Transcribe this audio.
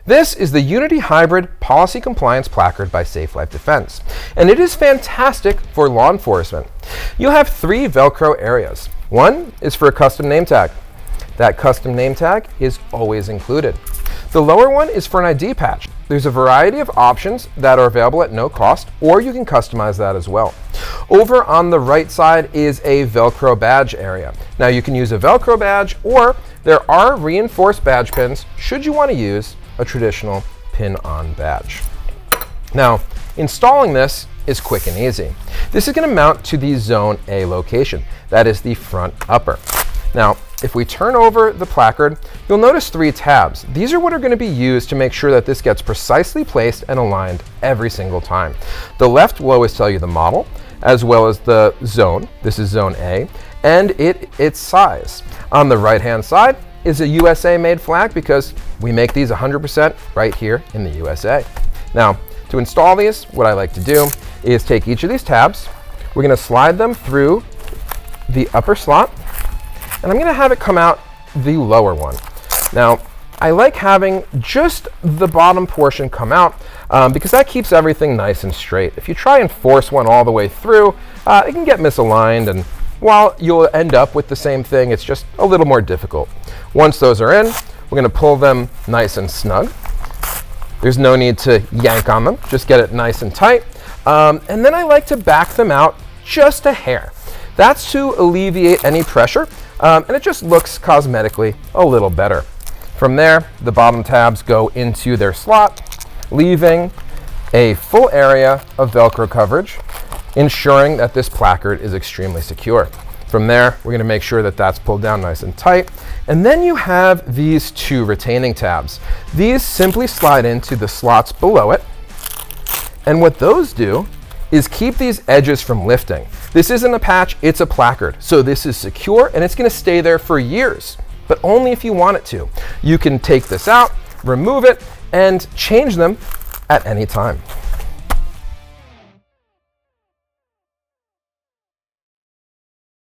This is the Unity Hybrid Policy Compliance Placard by Safe Life Defense, and it is fantastic for law enforcement. You'll have 3 Velcro areas. One is for a custom name tag. That custom name tag is always included. The lower one is for an ID patch. There's a variety of options that are available at no cost, or you can customize that as well. Over on the right side is a Velcro badge area. Now you can use a Velcro badge, or there are reinforced badge pins should you want to use a traditional pin-on badge. Now, installing this is quick and easy. This is going to mount to the Zone A location. That is the front upper. Now, if we turn over the placard, you'll notice 3 tabs. These are what are going to be used to make sure that this gets precisely placed and aligned every single time. The left will always tell you the model, as well as the zone. This is Zone A, and its size. On the right-hand side is a USA-made flag because we make these 100% right here in the USA. Now, to install these, what I like to do is take each of these tabs. We're going to slide them through the upper slot, and I'm going to have it come out the lower one. Now, I like having just the bottom portion come out because that keeps everything nice and straight. If you try and force one all the way through, it can get misaligned, and while you'll end up with the same thing, it's just a little more difficult. Once those are in, we're going to pull them nice and snug. There's no need to yank on them, just get it nice and tight. And then I like to back them out just a hair. That's to alleviate any pressure, and it just looks cosmetically a little better. From there, the bottom tabs go into their slot, leaving a full area of Velcro coverage, ensuring that this placard is extremely secure. From there, we're going to make sure that that's pulled down nice and tight. And then you have these 2 retaining tabs. These simply slide into the slots below it. And what those do is keep these edges from lifting. This isn't a patch, it's a placard. So this is secure, and it's going to stay there for years, but only if you want it to. You can take this out, remove it, and change them at any time.